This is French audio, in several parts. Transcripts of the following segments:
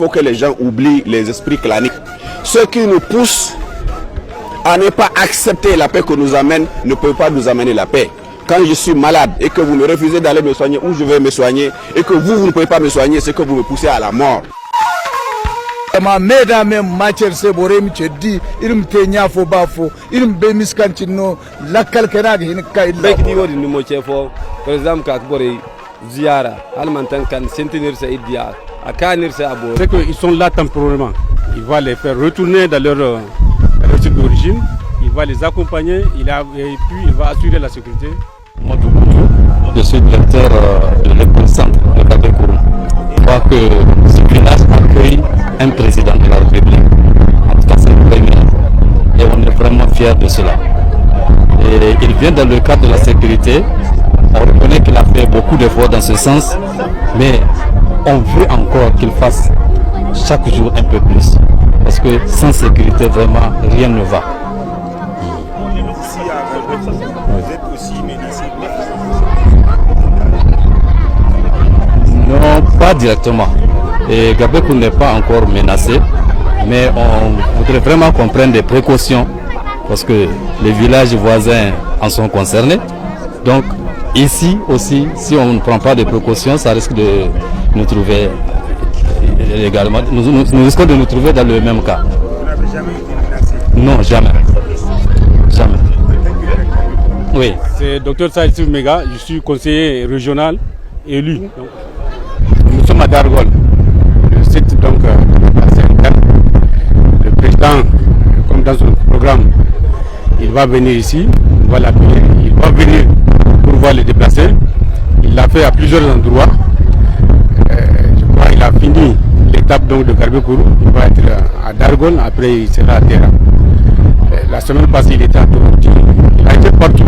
faut que les gens oublient les esprits claniques. Ceux qui nous poussent à ne pas accepter la paix que nous amène ne peuvent pas nous amener la paix. Quand je suis malade et que vous me refusez d'aller me soigner où je vais me soigner et que vous ne pouvez pas me soigner, c'est que vous me poussez à la mort. Mesdames, matière c'est boré mi dit il Kenya fo bafo il be miskantino la kalkena hin kay la di wodi ni mo chefo par exemple ka boré ziara almantan kan sentinir sa idia akanir sa abo c'est que ils sont là temporairement, il va les faire retourner dans leur site d'origine, il va les accompagner, et puis il va assurer la sécurité. Je suis directeur de l'école centre de Gabékourou. Je crois que ce village accueille un président de la République. En tout cas, c'est le premier. Et on est vraiment fiers de cela. Et il vient dans le cadre de la sécurité. On reconnaît qu'il a fait beaucoup d'efforts dans ce sens. Mais on veut encore qu'il fasse chaque jour un peu plus. Parce que sans sécurité, vraiment, rien ne va. Vous êtes aussi menacé. Non, pas directement. Et Gabékourou n'est pas encore menacé, mais on voudrait vraiment qu'on prenne des précautions parce que les villages voisins en sont concernés. Donc ici aussi, si on ne prend pas de précautions, ça risque de nous trouver également. Nous risquons de nous trouver dans le même cas. Vous n'avez jamais été menacé? Non, jamais. Jamais. Oui. C'est Dr Saïd Mega, je suis conseiller régional élu. Donc, nous sommes à Dargol, le site donc assez interne. Le président, comme dans son programme, il va venir ici, on va l'appeler, il va venir pour voir les déplacés. Il l'a fait à plusieurs endroits. Je crois qu'il a fini l'étape donc de Gabékourou. Il va être à Dargol, après il sera à Terra. La semaine passée, il était à Toronto. Il a été partout.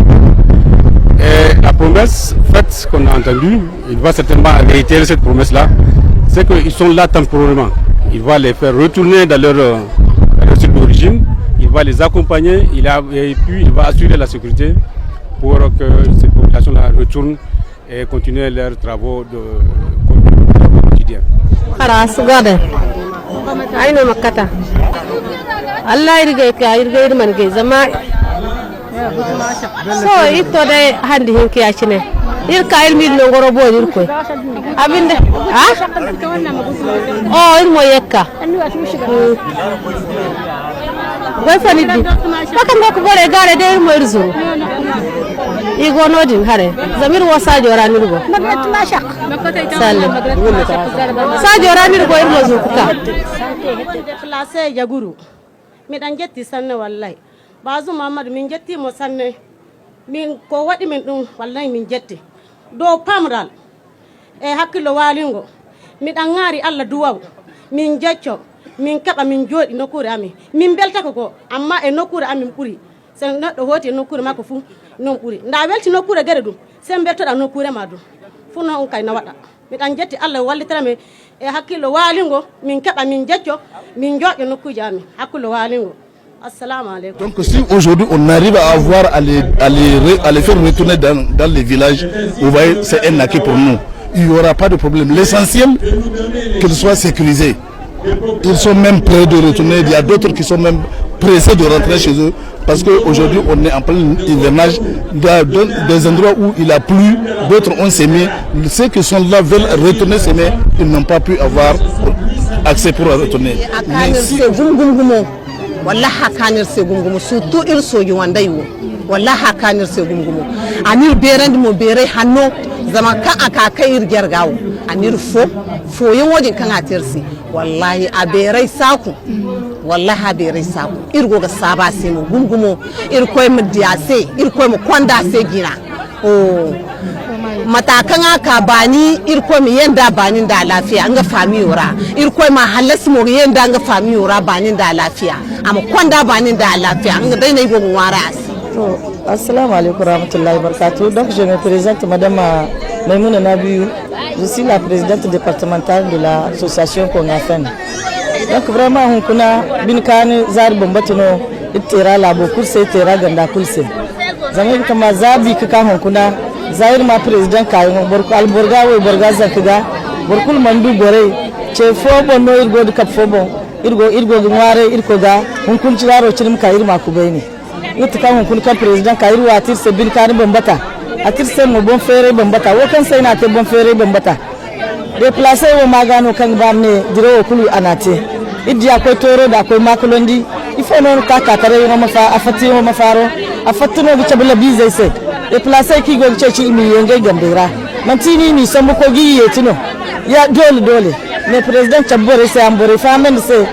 Et la promesse faite qu'on a entendue, il va certainement réitérer cette promesse-là, c'est qu'ils sont là temporairement. Il va les faire retourner dans leur site d'origine, il va les accompagner, et puis il va assurer la sécurité pour que ces populations-là retournent et continuer leurs travaux quotidiens. So ito de handi hinki achine irka ilmi ngoro bo irko abinde ha oh ilmo yekka goy fanidi baka mek bore gare de ilmo irzu igo nodin hare zamir wo sajo ranirgo salle sajo ranirgo ilmo zuka classe jaguru mi dan jetti sanne wallahi Bazu Muhammad min jetti mo sanne min ko wadi min dum wallahi min jetti do pamral e hakkilo walingo mi dan ngari Allah duwaw min jeccio min kaba min jodi nokure ami min belta ko amma e nokure ami buri sen neddo hoti nokure makko fu non buri nda welti nokure gere dum sen belto da nokure ma dum fu non kay na wada mi dan jetti Allah wallitara me e hakkilo walingo min kaba min jeccio min jodi nokuje ami hakkilo walingo. Donc si aujourd'hui on arrive à avoir à les faire retourner dans les villages, vous voyez, c'est un acquis pour nous. Il n'y aura pas de problème. L'essentiel, qu'ils soient sécurisés. Ils sont même prêts de retourner. Il y a d'autres qui sont même pressés de rentrer chez eux. Parce qu'aujourd'hui, on est en plein hivernage. Il y a des endroits où il a plu, d'autres ont sémé. Ceux qui sont là veulent retourner s'aimer. Ils n'ont pas pu avoir accès pour retourner. wallahi hakanir se gumgumu surtout il soji wandaiwo wallahi hakanir se gumgumu anir berandi mo bere hanno zama ka aka kai gergawo anir fo yin wajin kan atirsi wallahi a bere saku wallahi a bere saku irgo ga saba se mo gumgumu ir koy mu diase ir koy mu konda se gina oh matakan aka bani irko mi yanda bani da lafiya an ga fami yora irko ma halas mo yanda an ga fami yora bani da lafiya amma kwanda bani da lafiya an ga dai nayi gon wara to assalamu alaikum warahmatullahi wabarakatuh. Donc je me présente madame Maimouna Nabiou, je suis la présidente départementale de l'association Kongafen. Donc vraiment on kuna bin kan zar bombatuno itira labo kurse tira ganda kulse zaman kama zabi ka kuna Zahir ma président kayo borko alborga we borga zakga borkul mandu gore ce fobo no irgo de kap fobo irgo ngware irko ga hun kun ci garo cirim ka irma ku bayni yuta kan hun kun ka president ka irwa tir se bil kan bambata atir se mo bon fere bambata wo kan sai na te bon fere bambata déplacer wo magano kan barne diro kulu anate idi akwai toro da akwai makulondi ifo non ka tare yo mafa afati yo mafaro afatu no bicha bula bizai sai déplacer ki go ceci imi yenge gambira mantini ni sambu ko gi yetino ya dole ne president chabore sai ambore famen sai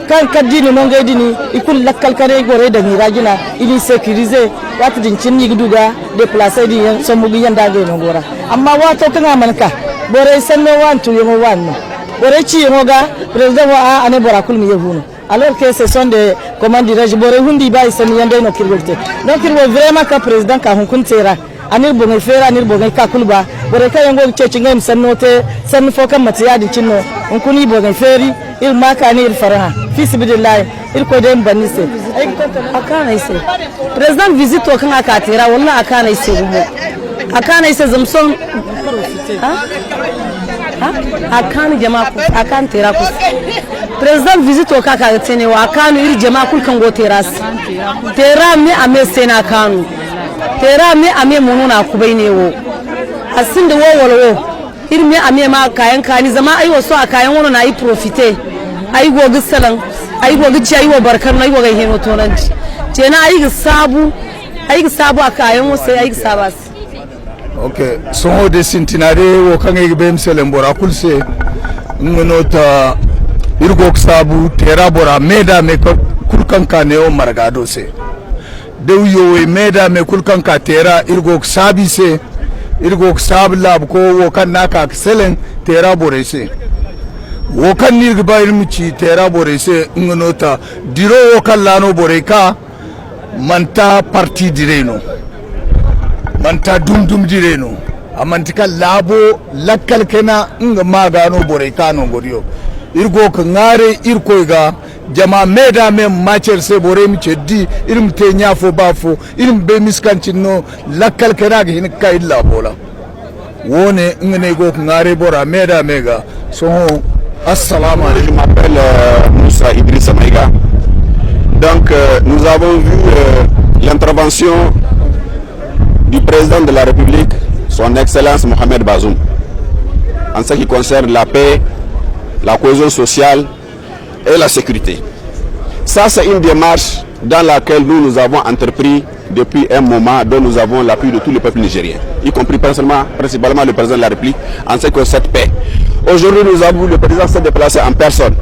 kan kadini non gaidini ikul lakkal kare gore da miragina ili sécuriser wata din cinni guduga déplacer di sambu gi yanda ga no gora amma wato kan amanka bore sanno wantu yo wanno bore ci yo ga president wa ane bora kulmi yehuno alors que ce sont des comment dirais-je bore hundi bay sen yande no kirgolte donc il faut vraiment que président ka hun kuntera anir bo fera anir bo ka kulba bore ka yango cece ngam sannote san fo kan matiya di cinno on kuni bo feri il maka ni il faraha fi sibillah il ko dem banise akana ise président visite o kan aka tera wallahi akana ise rubo akana ise zamson akan jama'a akan tera ku president visite o kaka tene wa kanu iri jama'a kul kan go teras tera mi ame sena kanu tera mi ame mununa ku baine wo asin da wo iri mi ame ma kayan kani zama ai waso a kayan wono na yi profite ai go gisalan ai go gici ai wo barkan ai go ga hino tonanci tena ai sabu a kayan wo sai ai sabas. Ok, son de centenaire wo kan e be msele mbora kulse ngonota irgo sabu tera bora meda me kulkan ka ne o margado se dew yo e meda me kulkan ka tera irgo sabi se irgo sab lab ko wo kan naka excellent tera bore se wo kan ni ga bayir muci tera bore se ngonota diro wo kan lano bore ka manta parti direno manta dum direno amantika labo lakkal kena nga magano bore kano goriyo irgo ka ngare irko ga jama meda me macher se bore mi ceddi irim te nyafo bafo irim be miskancinno lakkal kena ga hin ka illa bola wone ngene go ka ngare bora meda mega so assalamu alaikum. Je m'appelle Moussa Idrissa Maïga. Donc nous avons vu l'intervention du président de la République, son Excellence Mohamed Bazoum, en ce qui concerne la paix, la cohésion sociale et la sécurité. Ça, c'est une démarche dans laquelle nous avons entrepris depuis un moment, dont nous avons l'appui de tout le peuple nigérien, y compris principalement le président de la République, en ce qui concerne cette paix. Aujourd'hui, nous avons le président s'est déplacé en personne.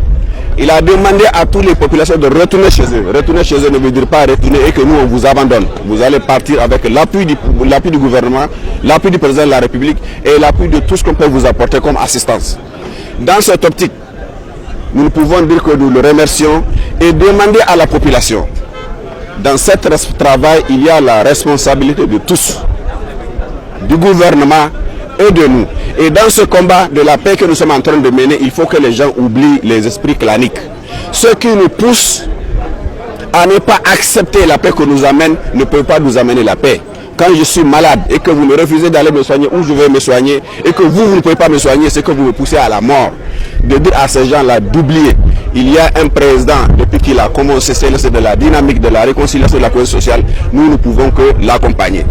Il a demandé à toutes les populations de retourner chez eux. Retourner chez eux ne veut dire pas retourner et que nous on vous abandonne. Vous allez partir avec l'appui du gouvernement, l'appui du président de la République et l'appui de tout ce qu'on peut vous apporter comme assistance. Dans cette optique, nous pouvons dire que nous le remercions et demander à la population. Dans ce travail, il y a la responsabilité de tous, du gouvernement et de nous. Et dans ce combat de la paix que nous sommes en train de mener, il faut que les gens oublient les esprits claniques. Ceux qui nous poussent à ne pas accepter la paix que nous amène ne peuvent pas nous amener la paix. Quand je suis malade et que vous me refusez d'aller me soigner où je vais me soigner et que vous ne pouvez pas me soigner, c'est que vous me poussez à la mort. De dire à ces gens-là d'oublier. Il y a un président, depuis qu'il a commencé, c'est de la dynamique de la réconciliation de la cohésion sociale, nous ne pouvons que l'accompagner.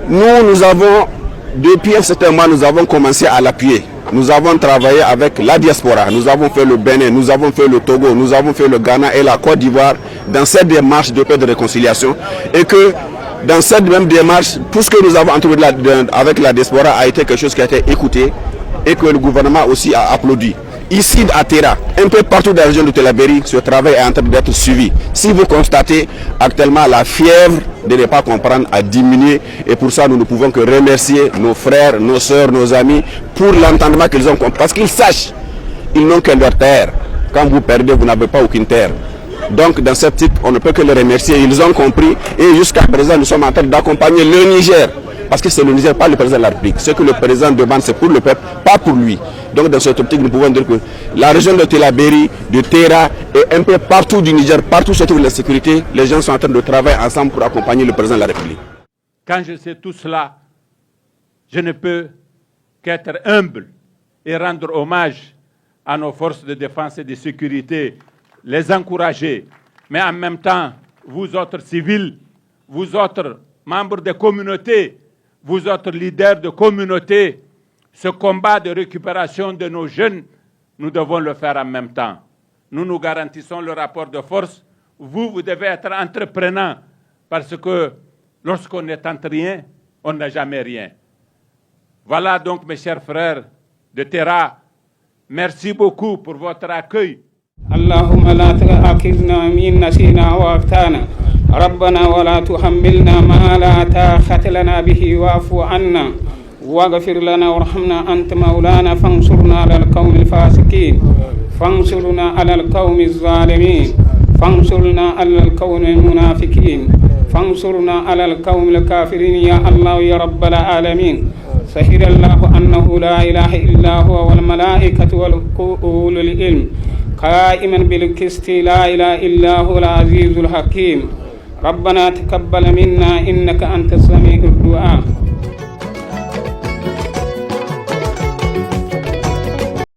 Nous avons, depuis un certain mois, nous avons commencé à l'appuyer. Nous avons travaillé avec la diaspora, nous avons fait le Bénin, nous avons fait le Togo, nous avons fait le Ghana et la Côte d'Ivoire dans cette démarche de paix de réconciliation. Et que dans cette même démarche, tout ce que nous avons entrepris avec la diaspora a été quelque chose qui a été écouté et que le gouvernement aussi a applaudi. Ici à Tera, un peu partout dans la région de Telabéry, ce travail est en train d'être suivi. Si vous constatez actuellement la fièvre de ne pas comprendre a diminué et pour ça nous ne pouvons que remercier nos frères, nos soeurs, nos amis pour l'entendement qu'ils ont compris. Parce qu'ils sachent, ils n'ont que leur terre. Quand vous perdez, vous n'avez pas aucune terre. Donc dans cette titre, on ne peut que les remercier. Ils ont compris et jusqu'à présent nous sommes en train d'accompagner le Niger. Parce que c'est le Niger, pas le président de la République. Ce que le président demande, c'est pour le peuple, pas pour lui. Donc dans cette optique, nous pouvons dire que la région de Telabéry, de Tera et un peu partout du Niger, partout surtout la sécurité, les gens sont en train de travailler ensemble pour accompagner le président de la République. Quand je sais tout cela, je ne peux qu'être humble et rendre hommage à nos forces de défense et de sécurité, les encourager. Mais en même temps, vous autres civils, vous autres membres des communautés, vous autres leaders de communautés, ce combat de récupération de nos jeunes, nous devons le faire en même temps. Nous nous garantissons le rapport de force. Vous devez être entreprenant parce que lorsqu'on ne tente rien, on n'a jamais rien. Voilà donc mes chers frères de Terra. Merci beaucoup pour votre accueil. اللهم لا تؤاخذنا إن نسينا وأخطأنا ربنا ولا تحملنا ما لا طاقة لنا به واعف عنا واغفر لنا وارحمنا أنت مولانا فانصرنا على القوم الفاسقين فانصرنا على القوم الظالمين فانصرنا على القوم المنافقين فانصرنا على القوم الكافرين يا الله يا رب العالمين شهد الله أنه لا إله إلا هو والملائكة وأولو العلم قائما بالقسط لا إله إلا هو العزيز الحكيم ربنا تقبل منا إنك أنت السميع الدعاء